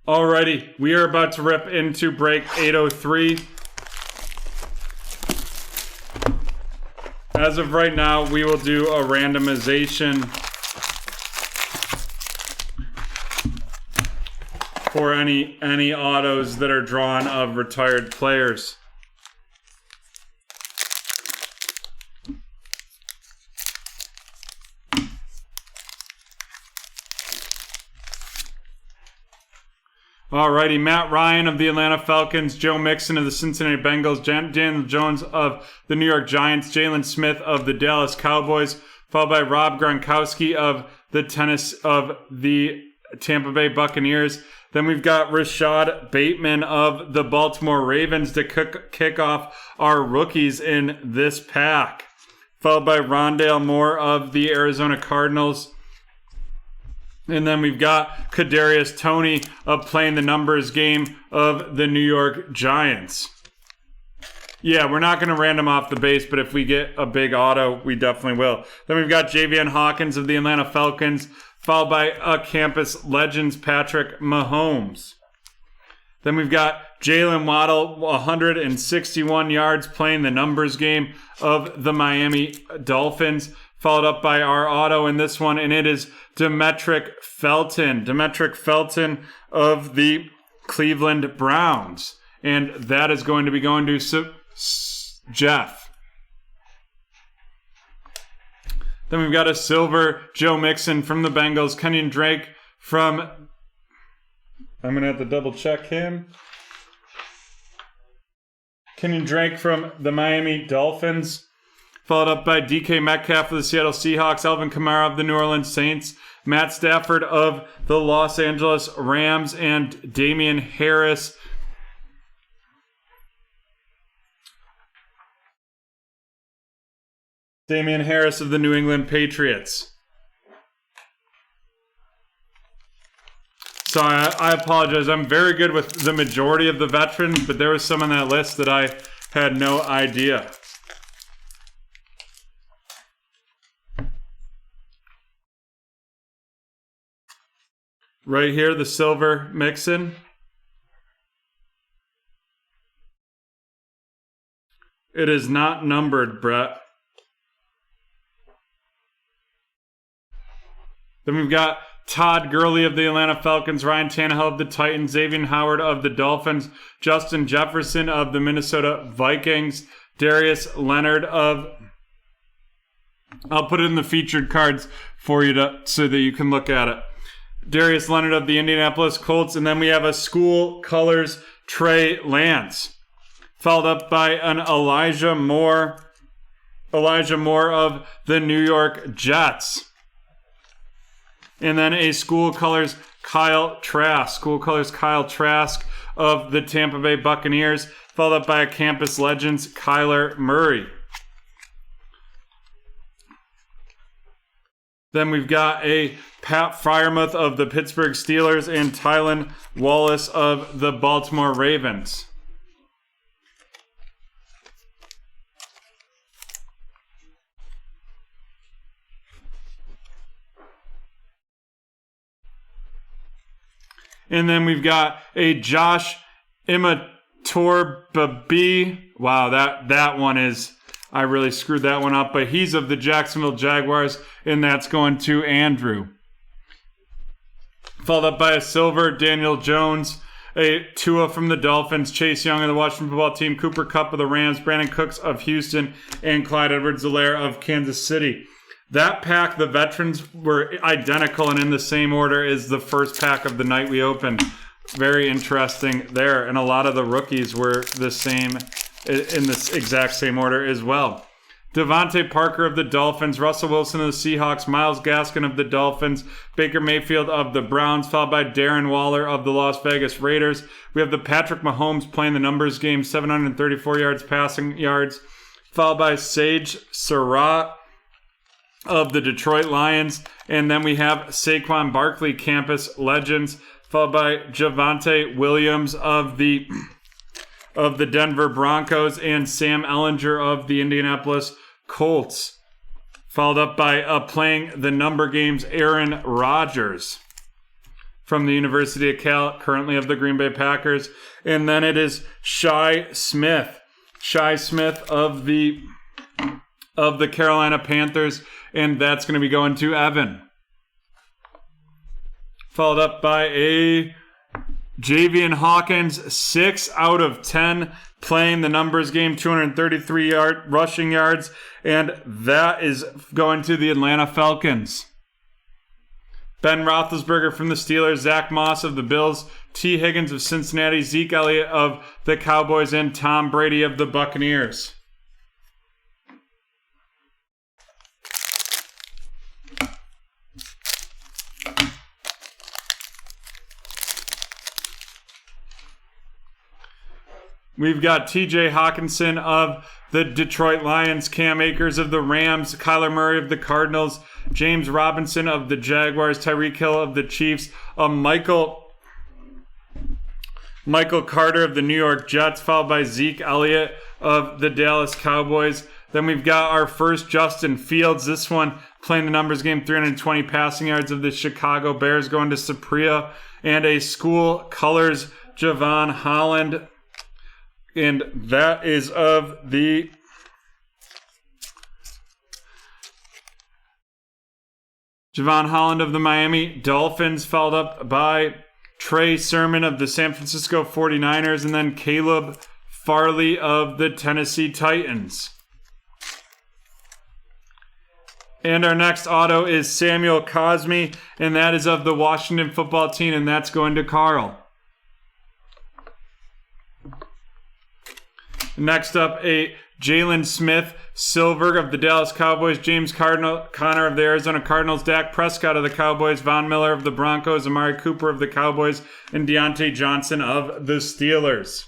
Alrighty, we are about to rip into break 803. As of right now, we will do a randomization for any autos that are drawn of retired players. Alrighty, Matt Ryan of the Atlanta Falcons, Joe Mixon of the Cincinnati Bengals, Daniel Jones of the New York Giants, Jalen Smith of the Dallas Cowboys, followed by Rob Gronkowski of the Tampa Bay Buccaneers. Then we've got Rashad Bateman of the Baltimore Ravens to kick off our rookies in this pack, followed by Rondale Moore of the Arizona Cardinals. And then we've got Kadarius Toney of playing the numbers game of the New York Giants. Yeah, we're not going to random off the base, but if we get a big auto, we definitely will. Then we've got Javian Hawkins of the Atlanta Falcons, followed by a Campus Legends Patrick Mahomes. Then we've got Jalen Waddle, 161 yards playing the numbers game of the Miami Dolphins, followed up by our auto in this one, and it is Demetric Felton. Demetric Felton of the Cleveland Browns. And that is going to be going to Jeff. Then we've got a silver Joe Mixon from the Bengals. Kenyon Drake from... I'm going to have to double check him. Kenyon Drake from the Miami Dolphins, followed up by DK Metcalf of the Seattle Seahawks, Alvin Kamara of the New Orleans Saints, Matt Stafford of the Los Angeles Rams, and Damian Harris of the New England Patriots. So I apologize. I'm very good with the majority of the veterans, but there was some on that list that I had no idea. Right here, the silver Mixon. It is not numbered, Brett. Then we've got Todd Gurley of the Atlanta Falcons, Ryan Tannehill of the Titans, Xavier Howard of the Dolphins, Justin Jefferson of the Minnesota Vikings, Darius Leonard of... I'll put it in the featured cards for you so that you can look at it. Darius Leonard of the Indianapolis Colts, and then we have a school colors Trey Lance, followed up by an Elijah Moore of the New York Jets, and then a school colors Kyle Trask of the Tampa Bay Buccaneers, followed up by a Campus Legends Kyler Murray. Then we've got a Pat Freiermuth of the Pittsburgh Steelers and Tylan Wallace of the Baltimore Ravens. And then we've got a Josh Imatorbhebhe. Wow, that one is... I really screwed that one up, but he's of the Jacksonville Jaguars, and that's going to Andrew. Followed up by a silver Daniel Jones, a Tua from the Dolphins, Chase Young of the Washington Football Team, Cooper Kupp of the Rams, Brandon Cooks of Houston, and Clyde Edwards-Helaire of Kansas City. That pack, the veterans were identical and in the same order as the first pack of the night we opened. Very interesting there, and a lot of the rookies were the same, in this exact same order as well. Devontae Parker of the Dolphins, Russell Wilson of the Seahawks, Myles Gaskin of the Dolphins, Baker Mayfield of the Browns, followed by Darren Waller of the Las Vegas Raiders. We have the Patrick Mahomes playing the numbers game, 734 yards passing yards, followed by Sage Surratt of the Detroit Lions, and then we have Saquon Barkley, Campus Legends, followed by Javonte Williams of the Denver Broncos, and Sam Ehlinger of the Indianapolis Colts, followed up by playing the number games Aaron Rodgers, from the University of Cal, currently of the Green Bay Packers. And then it is Shi Smith. Shi Smith of the Carolina Panthers, and that's going to be going to Evan. Followed up by a Javian Hawkins, 6 out of 10, playing the numbers game, 233 rushing yards, and that is going to the Atlanta Falcons. Ben Roethlisberger from the Steelers, Zach Moss of the Bills, T. Higgins of Cincinnati, Zeke Elliott of the Cowboys, and Tom Brady of the Buccaneers. We've got TJ Hawkinson of the Detroit Lions, Cam Akers of the Rams, Kyler Murray of the Cardinals, James Robinson of the Jaguars, Tyreek Hill of the Chiefs, Michael Carter of the New York Jets, followed by Zeke Elliott of the Dallas Cowboys. Then we've got our first Justin Fields, this one playing the numbers game, 320 passing yards of the Chicago Bears, going to Sapria, and a school colors Javon Holland. And that is of the Javon Holland of the Miami Dolphins, followed up by Trey Sermon of the San Francisco 49ers, and then Caleb Farley of the Tennessee Titans. And our next auto is Samuel Cosmi, and that is of the Washington Football Team, and that's going to Carl. Next up, a Jalen Smith, silver of the Dallas Cowboys, James Conner of the Arizona Cardinals, Dak Prescott of the Cowboys, Von Miller of the Broncos, Amari Cooper of the Cowboys, and Deontay Johnson of the Steelers.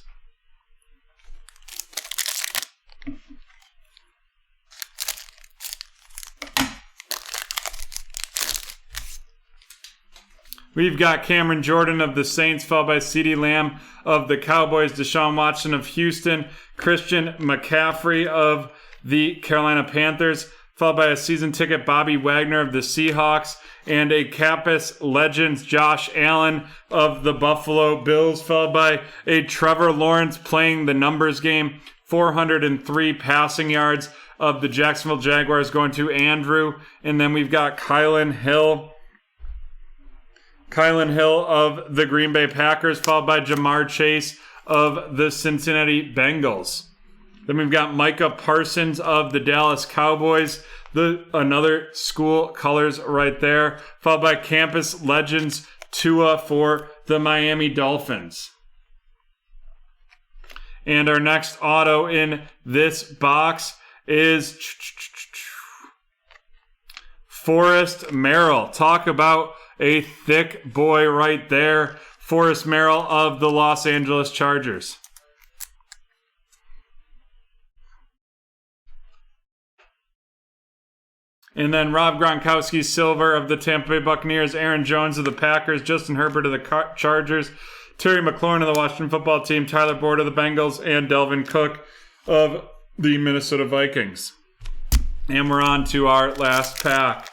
We've got Cameron Jordan of the Saints, followed by CeeDee Lamb of the Cowboys, Deshaun Watson of Houston, Christian McCaffrey of the Carolina Panthers, followed by a season ticket Bobby Wagner of the Seahawks, and a Campus Legends Josh Allen of the Buffalo Bills, followed by a Trevor Lawrence playing the numbers game, 403 passing yards of the Jacksonville Jaguars, going to Andrew. And then we've got Kylan Hill of the Green Bay Packers, followed by Jamar Chase of the Cincinnati Bengals. Then we've got Micah Parsons of the Dallas Cowboys, another school colors right there, followed by Campus Legends Tua for the Miami Dolphins. And our next auto in this box is Forrest Merrill. Talk about a thick boy right there. Forrest Merrill of the Los Angeles Chargers. And then Rob Gronkowski, silver of the Tampa Bay Buccaneers, Aaron Jones of the Packers, Justin Herbert of the Chargers, Terry McLaurin of the Washington Football Team, Tyler Boyd of the Bengals, and Delvin Cook of the Minnesota Vikings. And we're on to our last pack.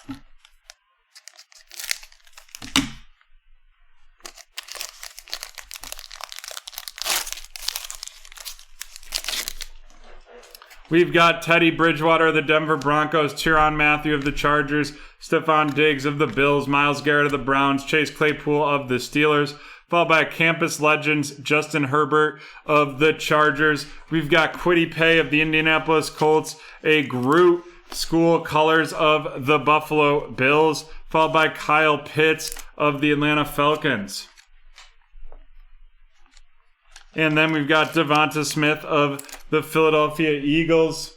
We've got Teddy Bridgewater of the Denver Broncos, Tyrann Mathieu of the Chargers, Stephon Diggs of the Bills, Myles Garrett of the Browns, Chase Claypool of the Steelers, followed by Campus Legends, Justin Herbert of the Chargers. We've got Kwity Paye of the Indianapolis Colts, a Groot school colors of the Buffalo Bills, followed by Kyle Pitts of the Atlanta Falcons. And then we've got Devonta Smith of the Philadelphia Eagles.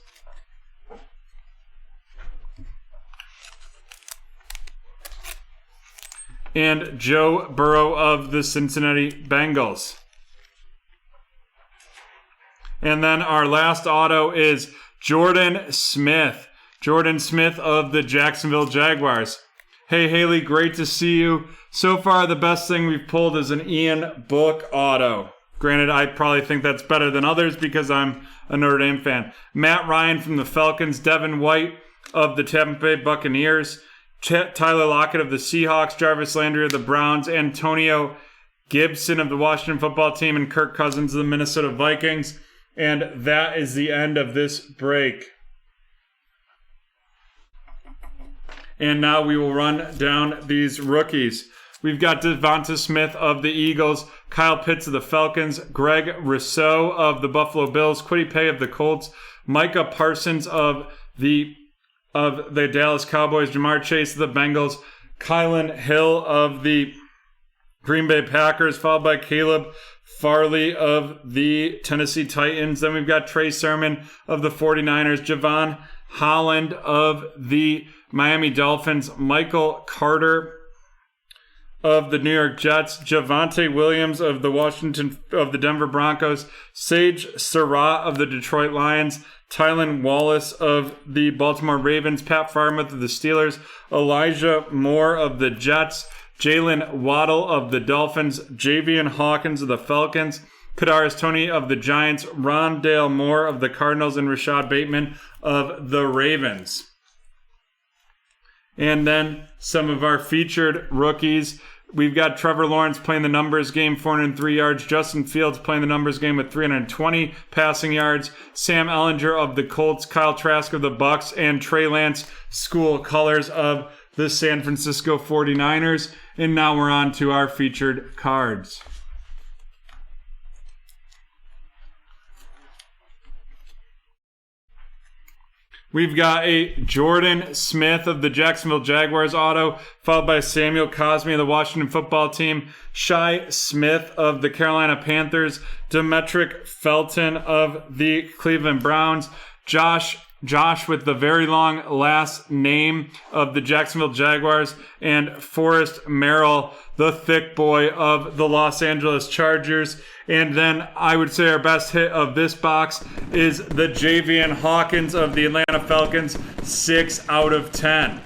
And Joe Burrow of the Cincinnati Bengals. And then our last auto is Jordan Smith. Jordan Smith of the Jacksonville Jaguars. Hey, Haley, great to see you. So far, the best thing we've pulled is an Ian Book auto. Granted, I probably think that's better than others because I'm a Notre Dame fan. Matt Ryan from the Falcons, Devin White of the Tampa Bay Buccaneers, Tyler Lockett of the Seahawks, Jarvis Landry of the Browns, Antonio Gibson of the Washington football team, and Kirk Cousins of the Minnesota Vikings. And that is the end of this break. And now we will run down these rookies. We've got Devonta Smith of the Eagles, Kyle Pitts of the Falcons, Greg Rousseau of the Buffalo Bills, Kwity Paye of the Colts, Micah Parsons of the Dallas Cowboys, Jamar Chase of the Bengals, Kylan Hill of the Green Bay Packers, followed by Caleb Farley of the Tennessee Titans. Then we've got Trey Sermon of the 49ers, Javon Holland of the Miami Dolphins, Michael Carter of the New York Jets, Javonte Williams of the Denver Broncos, Sage Surratt of the Detroit Lions, Tylan Wallace of the Baltimore Ravens, Pat Freiermuth of the Steelers, Elijah Moore of the Jets, Jalen Waddle of the Dolphins, Javian Hawkins of the Falcons, Kadarius Toney of the Giants, Rondale Moore of the Cardinals, and Rashad Bateman of the Ravens. And then some of our featured rookies. We've got Trevor Lawrence playing the numbers game, 403 yards. Justin Fields playing the numbers game with 320 passing yards. Sam Ehlinger of the Colts, Kyle Trask of the Bucks, and Trey Lance, school colors of the San Francisco 49ers. And now we're on to our featured cards. We've got a Jordan Smith of the Jacksonville Jaguars auto, followed by Samuel Cosmi of the Washington football team, Shi Smith of the Carolina Panthers, Demetric Felton of the Cleveland Browns, Josh with the very long last name of the Jacksonville Jaguars, and Forrest Merrill, the thick boy of the Los Angeles Chargers. And then I would say our best hit of this box is the Javian Hawkins of the Atlanta Falcons, 6 out of 10.